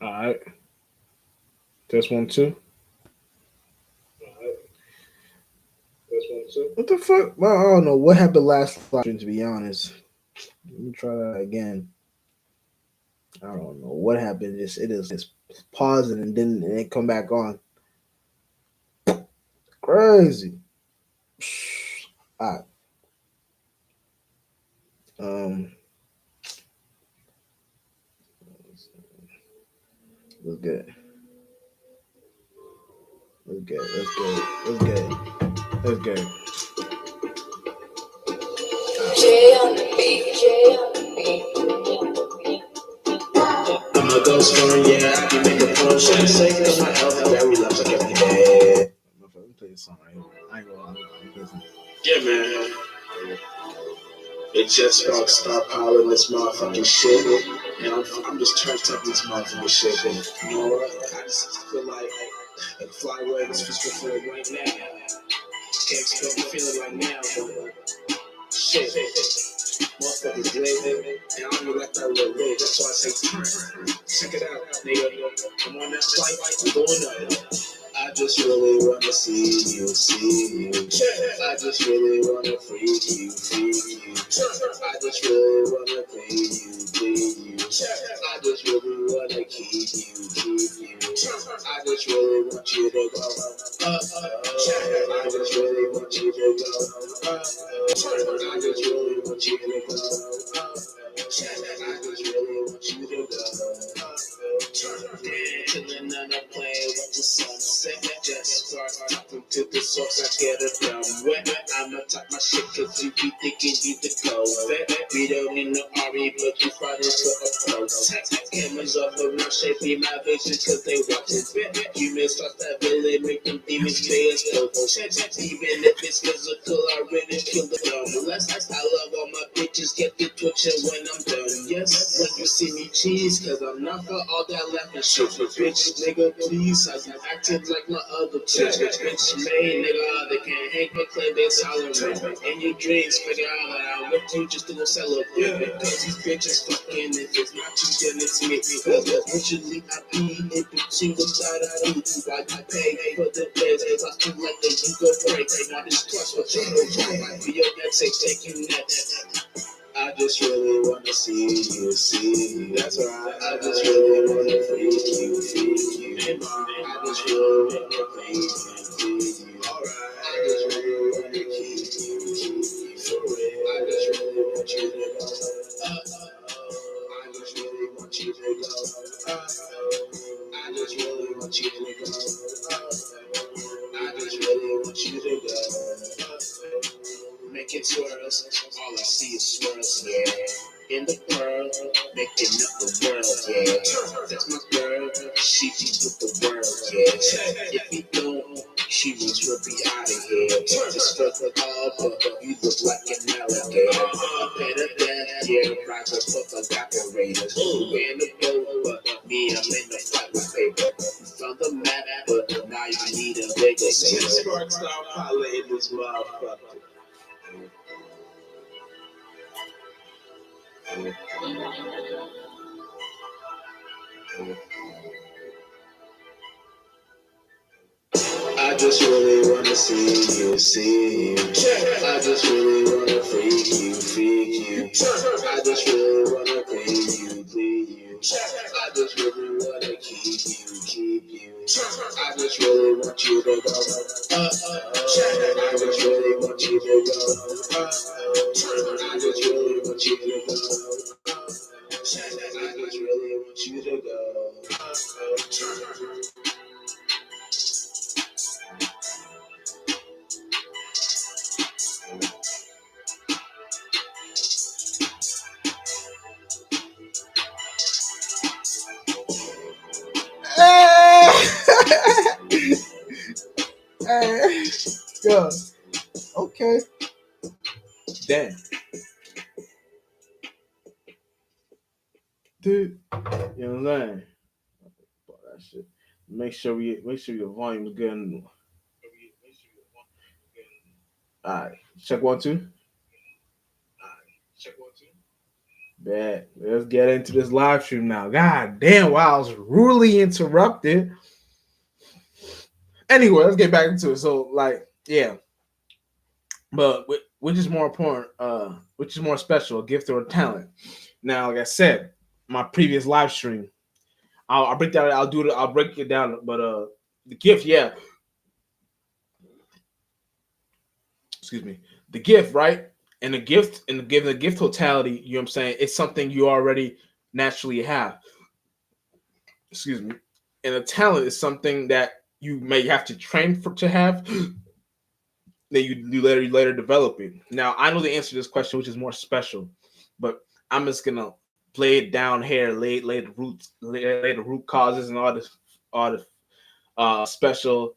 All right. Test one, two. What the fuck? Well, I don't know what happened last live stream, to be honest. Let me try that again. I don't know what happened. Just pausing and then come back on. Crazy. All right. Um, let's good. Let's good. Let's good. Let's good. Let's good. Jay on the beat. Jay on the beat. I'm a ghost phone, yeah, I can make a phone shit. Sake of my health, I relapse like every day. Let me play this song right here. I ain't gonna listen. Yeah, man. It just about stop piling this motherfucking shit. And I'm just trying to this motherfucking shit. You know what? I just feel like fly away this physical feeling right now. Can't explain the feeling right now, but shit. Motherfuckers lit, and I don't even like that real lit. That's why I say, check it out, nigga. I'm on that flight, I'm going up. I just really wanna see you, see you. I just really wanna freak you, freak you. I just really wanna clean you, clean you. I just really wanna keep you, keep you. I just really want you to go. I just really want you to go. I just really want you to go. I just really want you to go. Chillin' on a plane with the sunset. Just start talking to the source. I get it done wet. I'ma talk my shit cause you be thinking you the go vet. We don't need no army, but you fight into a protect. Cameras up around shaping my vision cause they watching fit. You miss off that villain, make them demons pay us no check. Even if it's physical, I really kill the dumb. Less I love all my bitches, get the twitching when I'm done. Yes, when you see me cheese, cause I'm not for all that laughing shit. Bitch, nigga, please, I acted like my other chicks. Bitch, made, nigga, they can't hang but claim they tolerant. In your dreams, figure out that I'm with you just to go celebrate. Because these bitches fucking, if it's not you, then it's me. Usually I be in between the side of you. Why you pay for the beds, I feel like that you go break. Now this trust what you know, might be your next, taking that. I just really wanna see you. That's right. I just really wanna freak you, freak you. I just really wanna please you. Alright. I just really wanna keep you, for real. I just really want you to go. I just really want you to go. I just really want you to go. I just really want you to go. Make it swirls, all I see is swirls, yeah. In the world, making up the world, yeah. That's my girl, she be with the world, yeah. If you don't, she will be out of here. Just fuck the all, but you look like an alligator. A better than, yeah, rocket for the operators. We're in the boat, but me, I'm in the fight with paper. You found the map, but now you need a bigger sailor. Spark style pilot in this motherfucker. I just really wanna see you, see you. I just really wanna freak you, freak you. I just really wanna clean you, clean you. I just really wanna keep you, keep you. I just really want you to go. I just really want you to go. I just really want you to go. I just really want you to go. Hey, yo, okay. Damn. Dude, you know what I'm saying? That shit. Make sure your volume is good. Alright. Check one, two. Bet. Let's get into this live stream now. God damn, wow, I was rudely interrupted. Anyway, let's get back into it. So, like, yeah, but which is more important? Which is more special, a gift or a talent? Now, like I said, my previous live stream, I'll break that. I'll do it. I'll break it down. But the gift, yeah, excuse me, the gift, right? And the gift, and the gift totality. You know what I'm saying? It's something you already naturally have. Excuse me. And a talent is something that you may have to train for to have that you later develop it. Now I know the answer to this question, which is more special, but I'm just gonna lay it down here, lay the roots, lay the root causes and all the special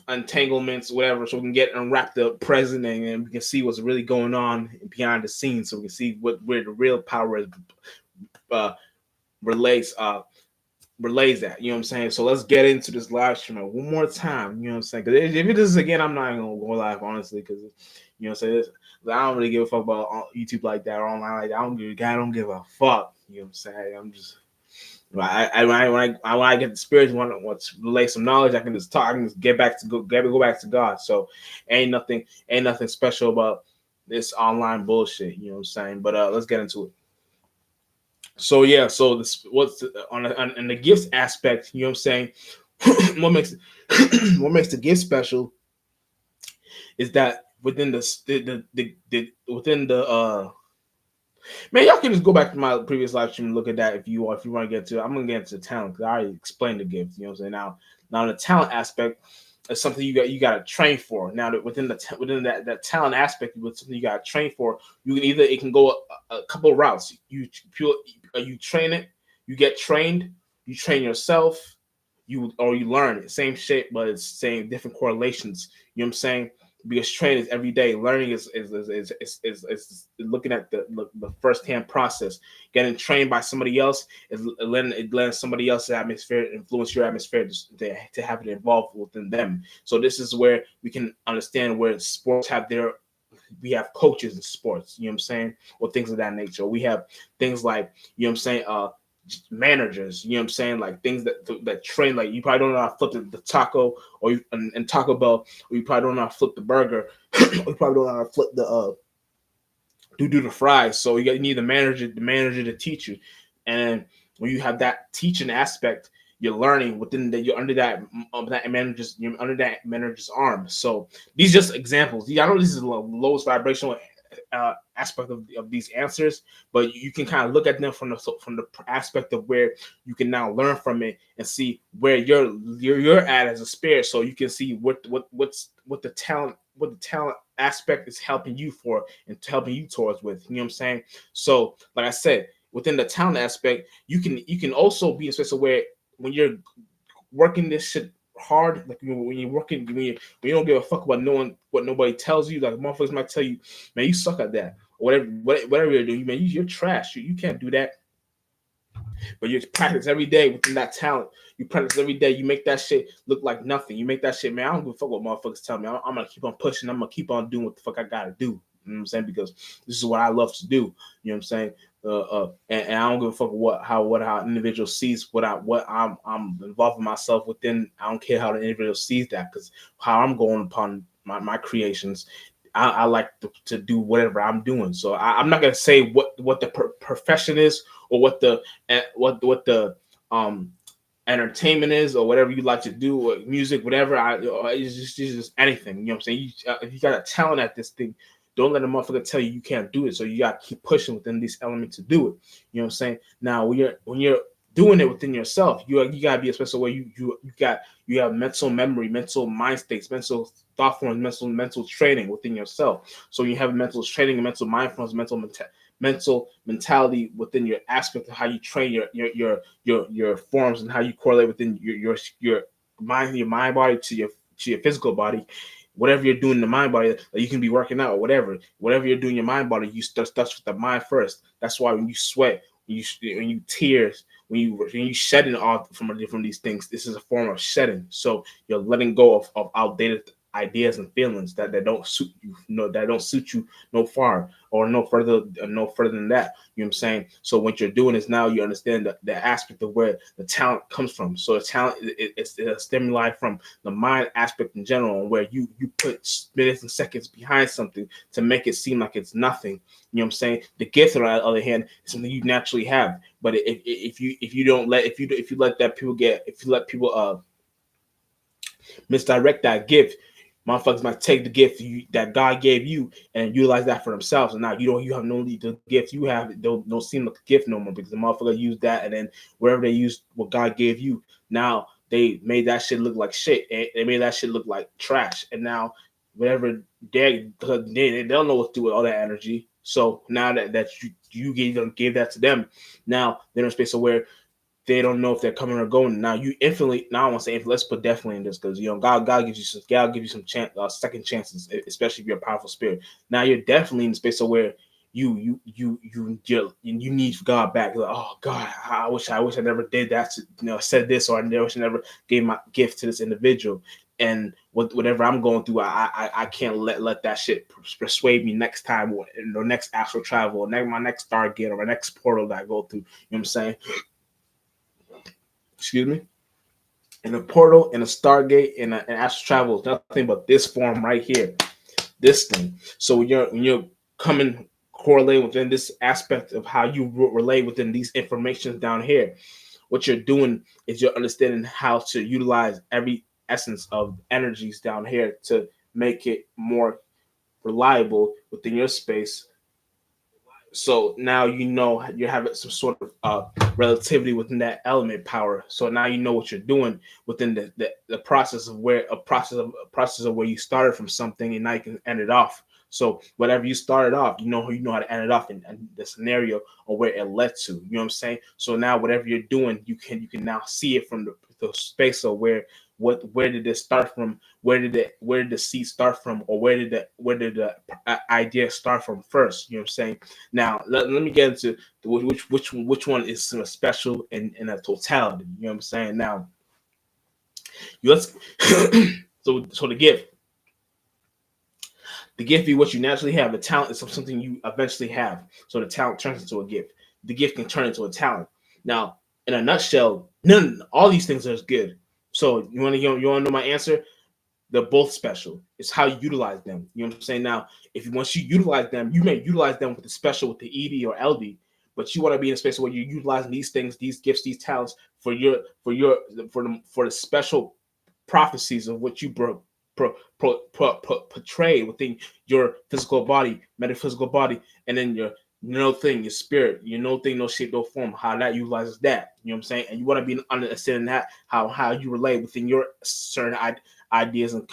entanglements, whatever, so we can get unwrap the present and we can see what's really going on behind the scenes, so we can see what where the real power is, uh, relates relays that. You know what I'm saying? So let's get into this live stream one more time. You know what I'm saying? Because if it is again, I'm not even gonna go live honestly, because you know what I'm saying. I don't really give a fuck about YouTube like that or online like that. I don't give a fuck. You know what I'm saying? I'm just. When I get the spirit, want to relay some knowledge, I can just talk. I can just go back to God. So ain't nothing special about this online bullshit. You know what I'm saying? But let's get into it. So yeah, so this what's on the gifts aspect, you know what I'm saying? what makes what makes the gift special is that within within the man, y'all can just go back to my previous live stream and look at that if you want to get to it. I'm gonna get into talent because I already explained the gift, you know what I'm saying? Now the talent aspect is something you got to train for. Now that within that talent aspect, with something you got to train for, you can either it can go a couple of routes. You train it, you get trained, you train yourself, you learn it. Same shit, but it's same different correlations. You know what I'm saying? Because training is every day. Learning is looking at the first hand process. Getting trained by somebody else is letting somebody else's atmosphere influence your atmosphere to have it involved within them. So this is where we can understand where sports have their we have coaches in sports, you know what I'm saying, or things of that nature. We have things like, you know what I'm saying, managers, you know what I'm saying, like things that train, like you probably don't know how to flip the taco or and Taco Bell, or you probably don't know how to flip the burger, or you probably don't know how to flip the do the fries. So you need the manager to teach you, and when you have that teaching aspect, you're learning within you're under that manager's arm. So these just examples. I know this is the lowest vibrational aspect of these answers, but you can kind of look at them from the aspect of where you can now learn from it and see where you're at as a spirit, so you can see what the talent aspect is helping you for and helping you towards with. You know what I'm saying? So, like I said, within the talent aspect, you can also be in a special way when you're working this shit hard, like when you're working, when you don't give a fuck about knowing what nobody tells you. Like motherfuckers might tell you, man, you suck at that, or whatever you're doing, man, you're trash. You can't do that. But you practice every day within that talent. You practice every day. You make that shit look like nothing. You make that shit, man. I don't give a fuck what motherfuckers tell me. I'm gonna keep on pushing. I'm gonna keep on doing what the fuck I gotta do. You know what I'm saying? Because this is what I love to do. You know what I'm saying? And I don't give a fuck how an individual sees what I'm involving myself within. I don't care how the individual sees that, because how I'm going upon my creations, I like to do whatever I'm doing. So I'm not gonna say what the profession is, or what the um entertainment is, or whatever you like to do, or music, whatever. It's just anything. You know what I'm saying? If you got a talent at this thing, don't let a motherfucker tell you can't do it. So you gotta keep pushing within these elements to do it. You know what I'm saying? Now when you're doing it within yourself, you gotta be a special way. You have mental memory, mental mind states, mental thought forms, mental training within yourself. So you have mental training and mental mindfulness, mental mentality within your aspect of how you train your forms, and how you correlate within your mind body to your physical body. Whatever you're doing in the mind body, like you can be working out or whatever you're doing in your mind body, you starts with the mind first. That's why when you sweat, when you tears, when you shedding off from these things, this is a form of shedding. So you're letting go of ideas and feelings that don't suit you, that don't suit you no far or no further than that. You know what I'm saying? So what you're doing is now you understand the aspect of where the talent comes from. So the talent it's a stimuli from the mind aspect in general, where you put minutes and seconds behind something to make it seem like it's nothing. You know what I'm saying? The gift, on the other hand, is something you naturally have. But if you don't let if you let that people get if you let people misdirect that gift, motherfuckers might take the gift that God gave you and utilize that for themselves. And now you have no need the gift you have don't seem like a gift no more because the motherfucker used that and then wherever they used what God gave you, now they made that shit look like shit. They made that shit look like trash. And now whatever they don't know what to do with all that energy. So now that you gave that to them, now they're in a space of where they don't know if they're coming or going. Now you infinitely. Now I want to say let's put definitely in this because God gives you some second chances, especially if you're a powerful spirit. Now you're definitely in the space of where you need God back. Like, oh God, I wish I never did that. Said this or I wish I never gave my gift to this individual. And whatever I'm going through, I can't let that shit persuade me next time or next astral travel or my next Stargate or my next portal that I go through. You know what I'm saying? Excuse me. And a portal and a Stargate and an astral travel is nothing but this form right here, this thing. So when you're coming correlate within this aspect of how you relate within these informations down here, what you're doing is you're understanding how to utilize every essence of energies down here to make it more reliable within your space. So now you're having some sort of relativity within that element power. So now you know what you're doing within the process of where a process of where you started from something and now you can end it off. So whatever you started off, you know how to end it off in the scenario or where it led to. You know what I'm saying? So now whatever you're doing, you can now see it from the space of where did this start from? Where did the seed start from? Or where did the idea start from first? You know what I'm saying? Now let me get into which one is special in a totality. You know what I'm saying? Now let's so the gift be what you naturally have. The talent is something you eventually have. So the talent turns into a gift. The gift can turn into a talent. Now, in a nutshell, all these things are good. So you want to know my answer? They're both special. It's how you utilize them. You know what I'm saying? Now, if once you utilize them, you may utilize them with the special with the ED or LD, but you want to be in a space where you're utilizing these things, these gifts, these talents for the special prophecies of what you portray within your physical body, metaphysical body, and then your no thing, your spirit, no thing, no shape, no form, how that utilizes that. You know what I'm saying? And you want to be understanding that how you relate within your certain ideas and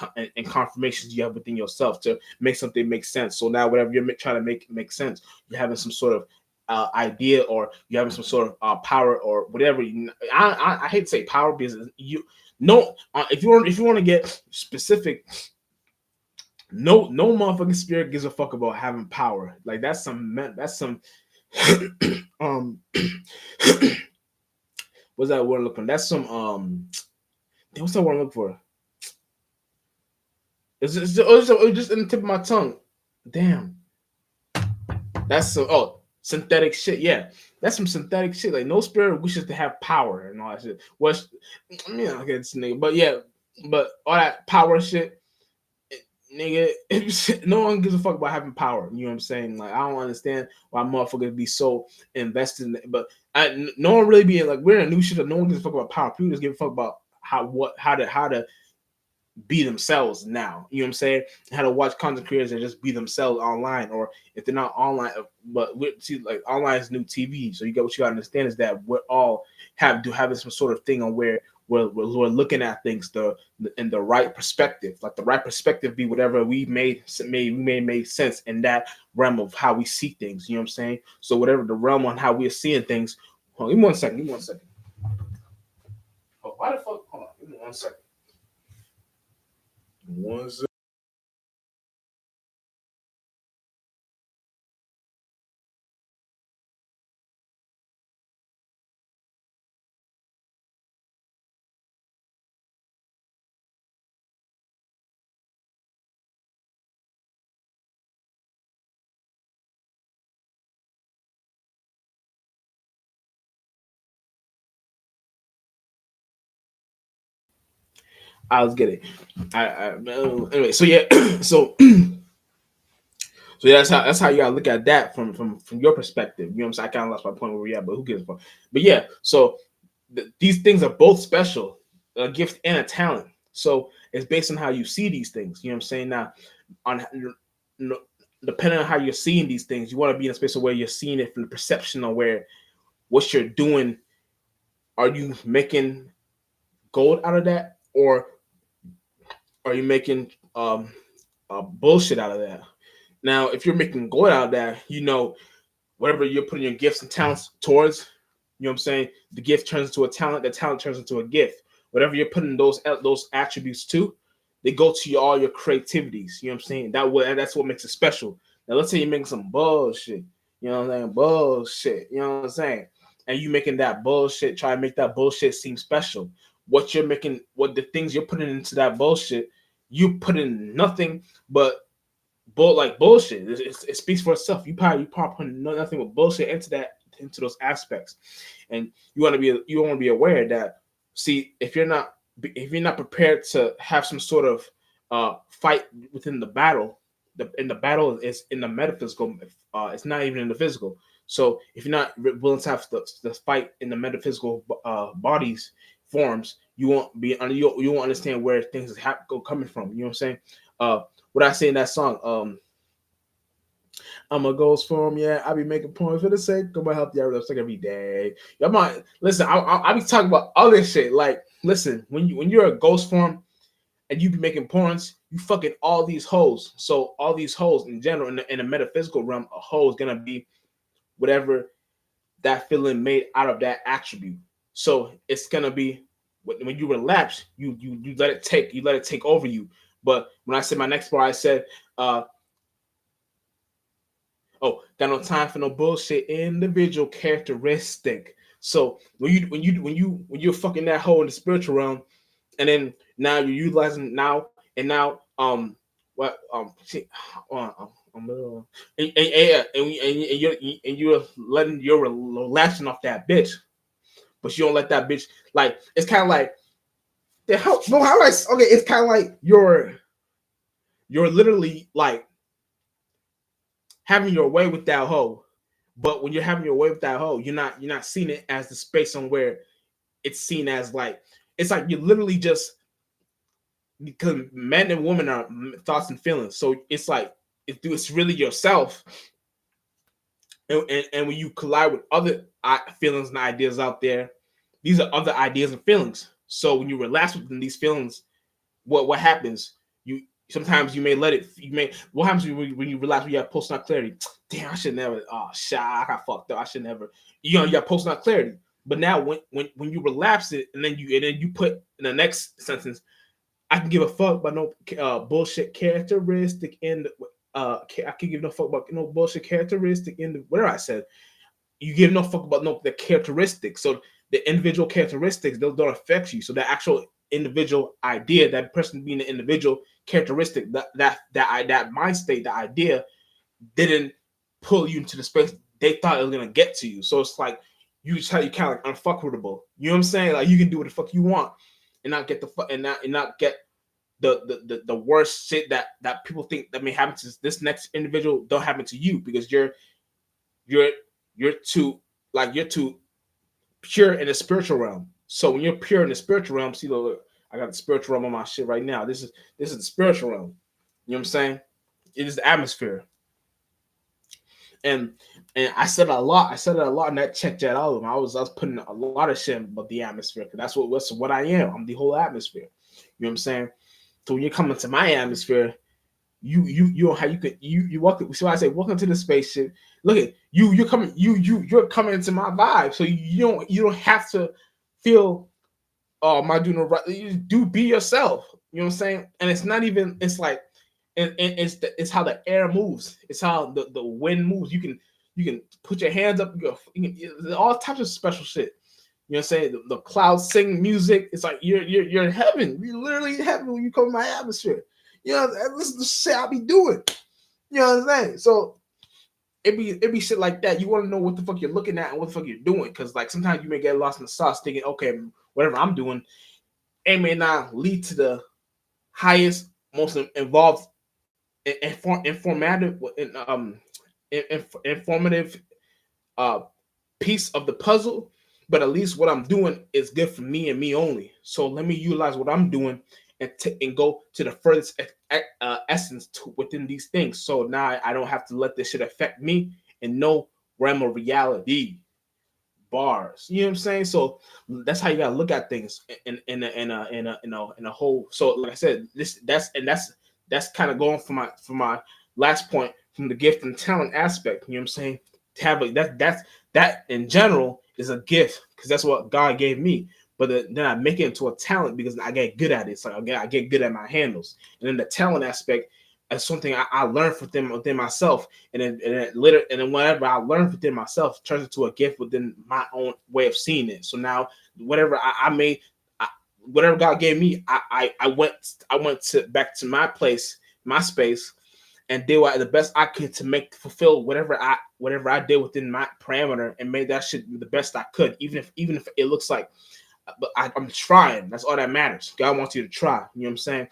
confirmations you have within yourself to make something make sense. So now whatever you're trying to make sense, you're having some sort of idea or you're having some sort of power or whatever. I hate to say power because you no if you want to get specific, no motherfucking spirit gives a fuck about having power. Like that's some um what's that word I'm looking for? That's some what's that word I'm looking for? It's just in the tip of my tongue. Damn. That's some synthetic shit. Yeah, that's some synthetic shit. Like no spirit wishes to have power and all that shit. Which I mean, I get this nigga, but yeah, but all that power shit, nigga. No one gives a fuck about having power. You know what I'm saying? Like I don't understand why motherfuckers be so invested in it. But no one really be like we're in a new shit. That no one gives a fuck about power. People just give a fuck about how to be themselves now. You know what I'm saying? How to watch content creators and just be themselves online, or if they're not online, but see, like online is new TV. So what you gotta understand is that we're all having some sort of thing on where we're looking at things in the right perspective. Like the right perspective be whatever we made sense in that realm of how we see things. You know what I'm saying? So whatever the realm on how we're seeing things. Hold on, give me 1 second. Give me 1 second. Oh, why the fuck? Hold on. Give me 1 second. 1 second. I was getting. Anyway. So yeah. So yeah, that's how you gotta look at that from your perspective. You know what I'm saying? I kind of lost my point where we at, but who gives a fuck? But yeah, so these things are both special, a gift and a talent. So it's based on how you see these things. You know what I'm saying? Now, on depending on how you're seeing these things, you want to be in a space where you're seeing it from the perception of where what you're doing. Are you making gold out of that, or are you making bullshit out of that? Now, if you're making gold out of that, whatever you're putting your gifts and talents towards, you know what I'm saying? The gift turns into a talent, the talent turns into a gift. Whatever you're putting those attributes to, they go to all your creativities. You know what I'm saying? That's what makes it special. Now let's say you're making some bullshit. You know what I'm saying? Bullshit. You know what I'm saying? And you making that bullshit, try to make that bullshit seem special. What the things you're putting into that bullshit, you put in nothing but bullshit. It speaks for itself. You probably put nothing but bullshit into those aspects, and you want to be aware that, see, if you're not prepared to have some sort of fight within the battle, the battle is in the metaphysical. It's not even in the physical. So if you're not willing to have the fight in the metaphysical bodies forms, you won't understand where things go coming from. You know what I'm saying? What I say in that song, I'm a ghost form, yeah. I be making points for the sake of my health, yeah, like every day. Y'all might listen. I be talking about other shit. Like, listen, when you're a ghost form and you be making points, you fucking all these hoes. So all these hoes in general, in the metaphysical realm, a hoe is gonna be whatever that feeling made out of that attribute. So it's gonna be when you relapse, you let it take over you. But when I said my next bar, I said, oh, got no time for no bullshit. Individual characteristic. So when you're fucking that hole in the spiritual realm, and then now you're utilizing what shit, and you're letting you're relaxing off that bitch, but you don't let that bitch, like, it's kind of like the hell. No, how do I? Okay, it's kind of like you're literally like having your way with that hoe. But when you're having your way with that hoe, you're not seeing it as the space on where it's seen as, like, it's like you're literally just, because men and women are thoughts and feelings. So it's like it's really yourself. And when you collide with other feelings and ideas out there, these are other ideas and feelings. So when you relax within these feelings, what happens? You sometimes you may let it. You may what happens when you realize when you have post not clarity? Damn, I should never. Oh, shit, I got fucked up. I should never. You got post not clarity. But now when you relapse it, and then you put in the next sentence, I can give a fuck about no bullshit characteristic in the. I can give no fuck about no bullshit characteristic in the whatever I said. You give no fuck about no the characteristics. So the individual characteristics, those don't affect you. So the actual individual idea, that person being the individual characteristic, that mind state, the idea didn't pull you into the space they thought it was gonna get to you. So it's like you kind of like unfuckable. You know what I'm saying? Like, you can do what the fuck you want and not get the fuck and not get the worst shit that people think that may happen to this next individual don't happen to you, because you're you're too pure in the spiritual realm. So when you're pure in the spiritual realm, see, look, I got the spiritual realm on my shit right now. This is the spiritual realm. You know what I'm saying? It is the atmosphere. And I said it a lot. I said it a lot in that Check Jet album. I was putting a lot of shit about the atmosphere, because that's what I am. I'm the whole atmosphere. You know what I'm saying? So when you come into my atmosphere, you know how you could you walk. So I say, welcome to the spaceship. Look at you're coming into my vibe. So you don't have to feel, oh, am I doing the right? You do be yourself. You know what I'm saying? And it's not even. It's like, and it's how the air moves. It's how the wind moves. You can put your hands up. All types of special shit. You know what I'm saying? The clouds sing music. It's like you're in heaven. You're literally in heaven when you come in my atmosphere. You know, this is the shit I be doing. You know what I'm saying? So it be shit like that. You want to know what the fuck you're looking at and what the fuck you're doing, because like sometimes you may get lost in the sauce thinking, okay, whatever I'm doing, it may not lead to the highest, most involved, informative, informative uh piece of the puzzle, but at least what I'm doing is good for me and me only. So let me utilize what I'm doing and go to the furthest essence within these things. So now I don't have to let this shit affect me in no realm of reality. Bars, you know what I'm saying? So that's how you gotta look at things in a whole. So like I said, that's kind of going for my last point from the gift and talent aspect. You know what I'm saying? To have a, that in general is a gift because that's what God gave me. But then I make it into a talent because I get good at it. It's like I get good at my handles. And then the talent aspect is something I learned within myself. And then whatever I learned within myself turns into a gift within my own way of seeing it. So now whatever I made, whatever God gave me, I went to back to my place, my space, and did what the best I could to make fulfill whatever I did within my parameter and made that shit the best I could, even if it looks like, but I'm trying. That's all that matters. God wants you to try. You know what I'm saying?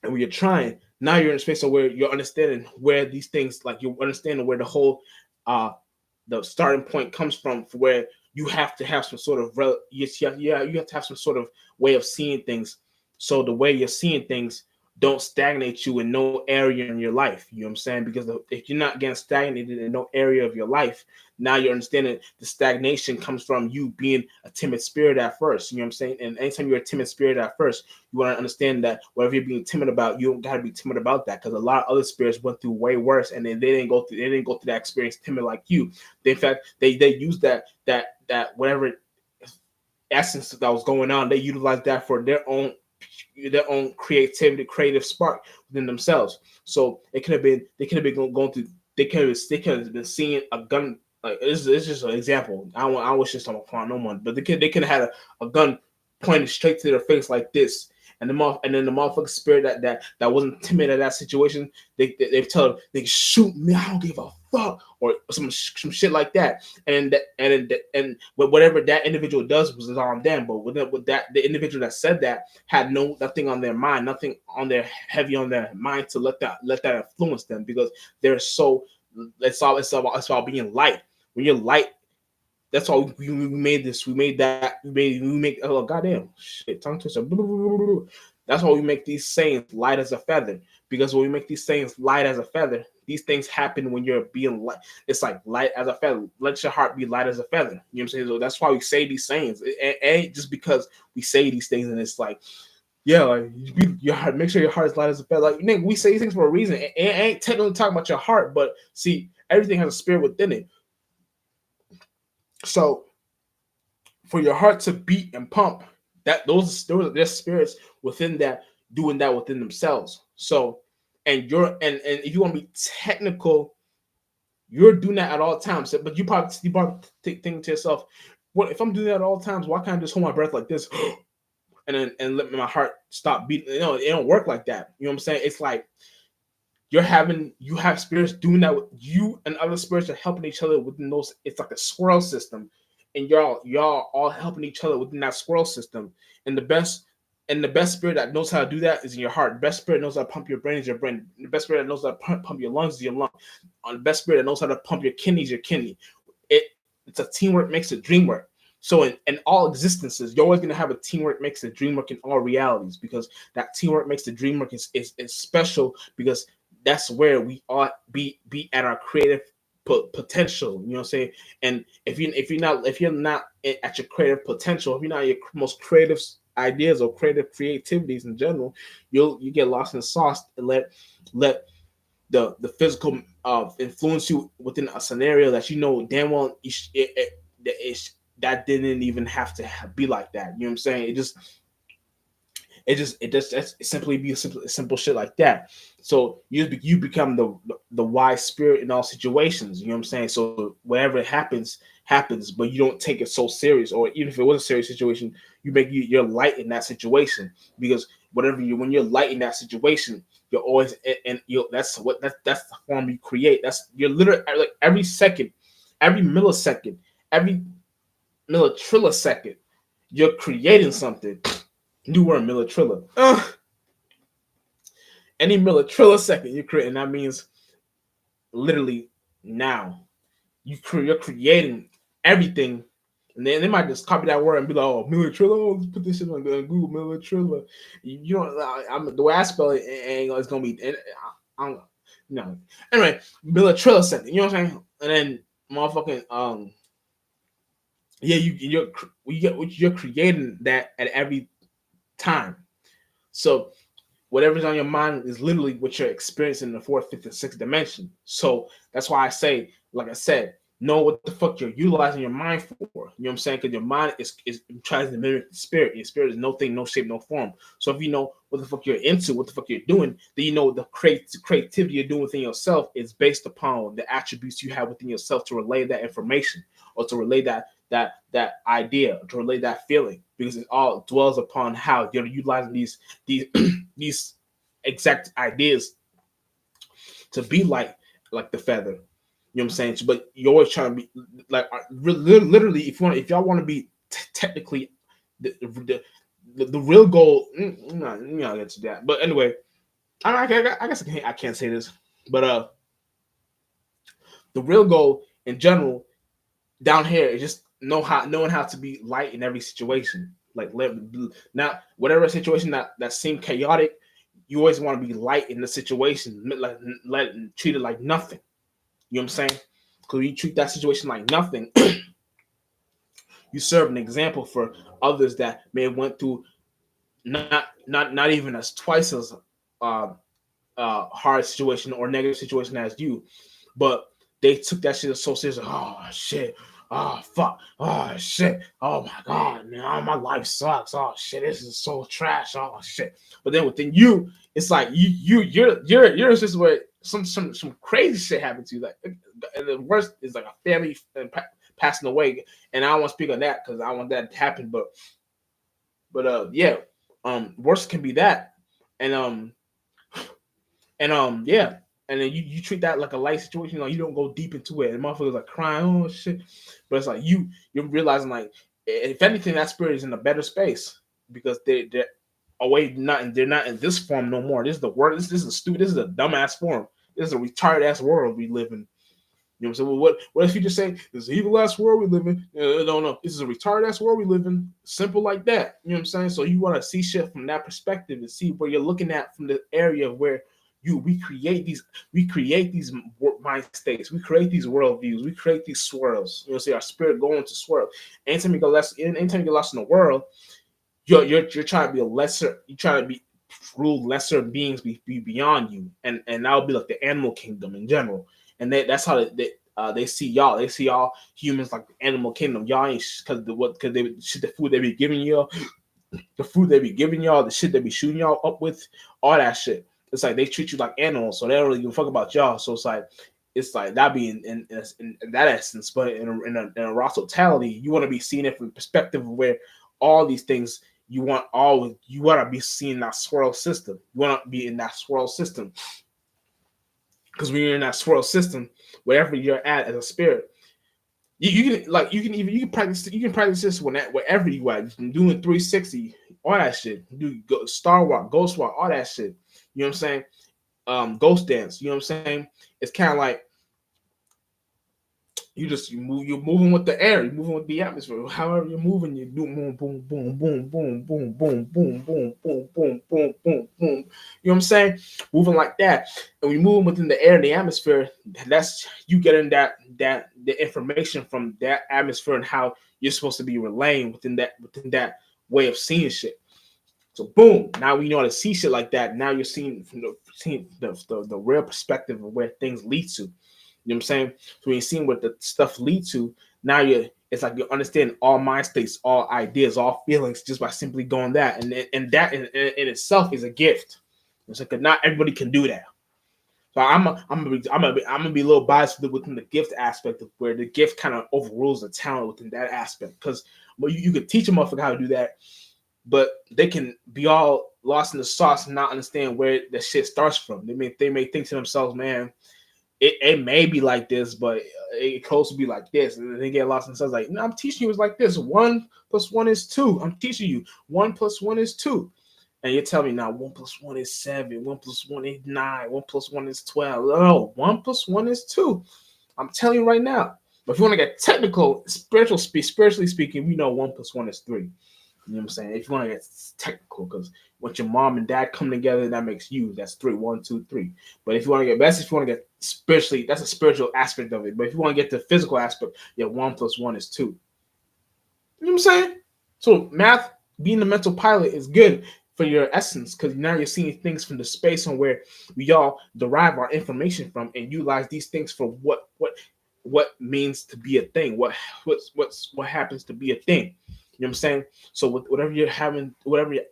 And when you're trying, now you're in a space of where you're understanding where these things, like you're understanding where the whole the starting point comes from, for where you have to have some sort of you have to have some sort of way of seeing things. So the way you're seeing things don't stagnate you in no area in your life. You know what I'm saying? Because if you're not getting stagnated in no area of your life, now you're understanding the stagnation comes from you being a timid spirit at first. You know what I'm saying? And anytime you're a timid spirit at first, you want to understand that whatever you're being timid about, you don't got to be timid about that, because a lot of other spirits went through way worse, and then they didn't go through that experience timid like you. In fact, they used that whatever essence that was going on, they utilized that for their own creativity, creative spark within themselves. So it could have been they could have been going through they could have been seeing a gun. Like it's just an example. I wish this on no one, but they could have had a gun pointed straight to their face like this. And then the motherfucking spirit that wasn't timid at that situation, they tell them they shoot me, I don't give a fuck, or some shit like that. And whatever that individual does was on them. But with that, the individual that said that had nothing on their mind, nothing on their heavy on their mind to let that influence them, because they're so it's all being light. When you're light, that's all we made this. We made that. We make. Oh goddamn shit! Tongue twister. That's why we make these sayings light as a feather. Because when we make these sayings light as a feather, these things happen when you're being light. It's like light as a feather. Let your heart be light as a feather. You know what I'm saying? So that's why we say these sayings. It ain't just because we say these things and it's like, yeah, like your heart. Make sure your heart is light as a feather. Like nigga, we say these things for a reason. It ain't technically talking about your heart, but see, everything has a spirit within it. So for your heart to beat and pump, that there's spirits within that doing that within themselves. So and if you want to be technical, you're doing that at all times. So, but you probably think to yourself, what if I'm doing that at all times? Why can't I just hold my breath like this and then and let my heart stop beating? It don't work like that. You know what I'm saying? It's like you have spirits doing that with you, and other spirits are helping each other within those. It's like a swirl system, and y'all all helping each other within that swirl system. And the best spirit that knows how to do that is in your heart. The best spirit knows how to pump your brain is your brain. The best spirit that knows how to pump your lungs is your lung. The best spirit that knows how to pump your kidneys your kidney. it it's a teamwork makes a dream work. So in all existences, you're always gonna have a teamwork makes the dream work in all realities, because that teamwork makes the dream work is special, because that's where we ought be at our creative potential. You know what I'm saying? And if you're not at your creative potential, if you're not at your most creative ideas or creative creativities in general, you get lost in the sauce and let the physical influence you within a scenario that you know damn well that didn't even have to be like that. You know what I'm saying? It just that's simply be simple shit like that. So you become the wise spirit in all situations. You know what I'm saying? So whatever happens, but you don't take it so serious. Or even if it was a serious situation, you're light in that situation, because when you're light in that situation, you're always and you that's the form you create. That's you're literally like every second, every millisecond, every millitrillisecond, you're creating something. New word, Militrilla. Any Militrilla second you're creating, that means literally now you're creating everything. And then they might just copy that word and be like, "Oh, Militrilla, oh, let's put this shit on Google, Militrilla." You know, I'm the way I spell it ain't it's gonna be. I don't, no. Anyway, Militrilla second. You know what I'm saying? And then motherfucking yeah, you're creating that at every time. So whatever's on your mind is literally what you're experiencing in the fourth, fifth, and sixth dimension. So that's why I say, like I said, know what the fuck you're utilizing your mind for. You know what I'm saying? Because your mind is tries to mimic the spirit. Your spirit is no thing, no shape, no form. So if you know what the fuck you're into, what the fuck you're doing, then you know the creativity you're doing within yourself is based upon the attributes you have within yourself to relay that information or to relay that idea, to relay that feeling, because it all dwells upon how you're utilizing these these exact ideas to be like the feather. You know what I'm saying? But you're always trying to be like literally. If y'all want to be technically the real goal, not get to that. But anyway, I guess I can't say this, but the real goal in general down here is just knowing how to be light in every situation. Like not whatever situation that seemed chaotic, you always want to be light in the situation, like treat it like nothing. You know what I'm saying? Because you treat that situation like nothing, you serve an example for others that may have went through not even as twice as uh, hard situation or negative situation as you, but they took that shit so seriously. Oh shit. Oh fuck. Oh shit. Oh my god, man. Oh, my life sucks. Oh shit. This is so trash. Oh shit. But then within you, it's like you're just where some crazy shit happened to you. Like, and the worst is like a family passing away. And I don't want to speak on that because I want that to happen. But yeah, worse can be that. And yeah, and then you treat that like a light situation. You know, you don't go deep into it, and motherfuckers like crying, oh shit. But it's like you're realizing like, if anything, that spirit is in a better space because they're away, they're not in this form no more. This is the word. This is a stupid. This is a dumbass form. This is a retarded ass world we live in. You know what I'm saying? Well, what if you just say this is an evil ass world we live in? No. This is a retarded ass world we live in. Simple like that. You know what I'm saying? So you want to see shit from that perspective and see where you're looking at from the area where we create these mind states, we create these worldviews, we create these swirls. You know, see our spirit going to swirl. Anytime you get lost in the world, you're trying to be a lesser. You try to be rule lesser beings be beyond you, and that'll be like the animal kingdom in general. And that's how they see y'all. They see y'all humans like the animal kingdom. Y'all ain't because they shit the food they be giving you, the food they be giving y'all, the shit they be shooting y'all up with, all that shit. It's like they treat you like animals, so they don't really give a fuck about y'all. So it's like that be in that essence, but in a raw totality, you want to be seeing it from the perspective of where all these things you want to be seeing that swirl system. You want to be in that swirl system because when you're in that swirl system, wherever you're at as a spirit, you can practice this wherever you at. You can do it 360, all that shit. Do Star Walk, Ghost Walk, all that shit. You know what I'm saying? Ghost dance. You know what I'm saying? It's kind of like you're moving with the air, you're moving with the atmosphere. However you're moving, you do boom, boom, boom, boom, boom, boom, boom, boom, boom, boom, boom, boom, boom, boom. You know what I'm saying? Moving like that, and we moving within the air and the atmosphere. That's you getting the information from that atmosphere and how you're supposed to be relaying within that way of seeing shit. So boom, now we know how to see shit like that. Now you're seeing from the real perspective of where things lead to. You know what I'm saying? So when you're seeing what the stuff lead to, now it's like you understand all mind states, all ideas, all feelings just by simply going that. And that in itself is a gift. It's like not everybody can do that. So I'm gonna be a little biased within the gift aspect of where the gift kind of overrules the talent within that aspect. Because you could teach a motherfucker how to do that, but they can be all lost in the sauce and not understand where the shit starts from. They may think to themselves, man, it may be like this, but it close to be like this. And they get lost in themselves. Like, no, I'm teaching you it's like this. 1 + 1 is 2. I'm teaching you 1 + 1 is 2. And you tell me now 1 + 1 is 7, 1 + 1 is 9, 1 + 1 is 12. No, 1 + 1 is 2. I'm telling you right now. But if you want to get technical, spiritually speaking, we know 1 + 1 is 3. You know what I'm saying? If you want to get technical, because once your mom and dad come together, that makes you. That's three. 1, 2, 3. But if you want to get best, if you want to get spiritually, that's a spiritual aspect of it. But if you want to get the physical aspect, yeah, 1 + 1 is 2. You know what I'm saying? So math, being a mental pilot, is good for your essence because now you're seeing things from the space on where we all derive our information from and utilize these things for what means to be a thing, what happens to be a thing. You know what I'm saying? So with whatever you're having, whatever your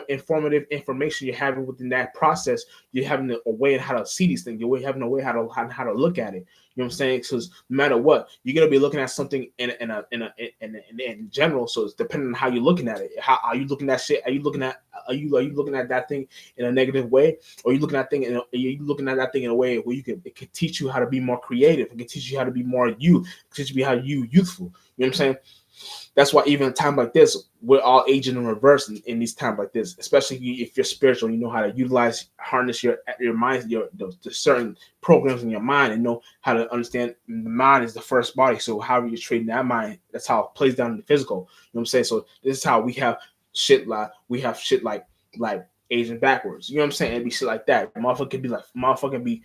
informative information you're having within that process, you're having a way of how to see these things. You're having a way how to look at it. You know what I'm saying? Because no matter what, you're gonna be looking at something in general. So it's depending on how you're looking at it. How are you looking at shit? Are you looking at that thing in a negative way, or are you looking at that thing in a way where it can teach you how to be more creative? It can teach you how to be more you. It can teach you how you youthful. You know what I'm saying? That's why even in a time like this, we're all aging in reverse in these times like this. Especially if you're spiritual, you know how to harness your mind, the certain programs in your mind, and know how to understand the mind is the first body. So how you're treating that mind, that's how it plays down in the physical. You know what I'm saying? So this is how we have shit like aging backwards. You know what I'm saying? It'd be shit like that. Motherfucker be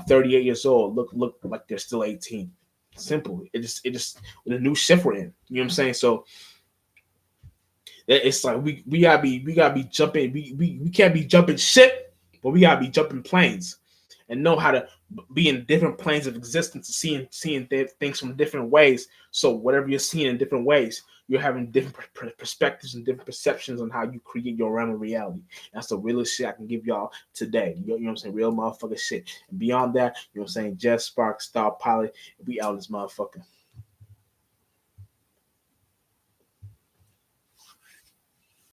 38 years old, look like they're still 18. Simple. It just the new shift we're in. You know what I'm saying? So it's like we gotta be jumping. We can't be jumping ship, but we gotta be jumping planes and know how to be in different planes of existence, seeing things from different ways. So whatever you're seeing in different ways, you're having different perspectives and different perceptions on how you create your realm of reality. That's the realest shit I can give y'all today. You know what I'm saying? Real motherfucker shit. And beyond that, you know what I'm saying? Jeff Spark, Star Pilot, we out this motherfucker.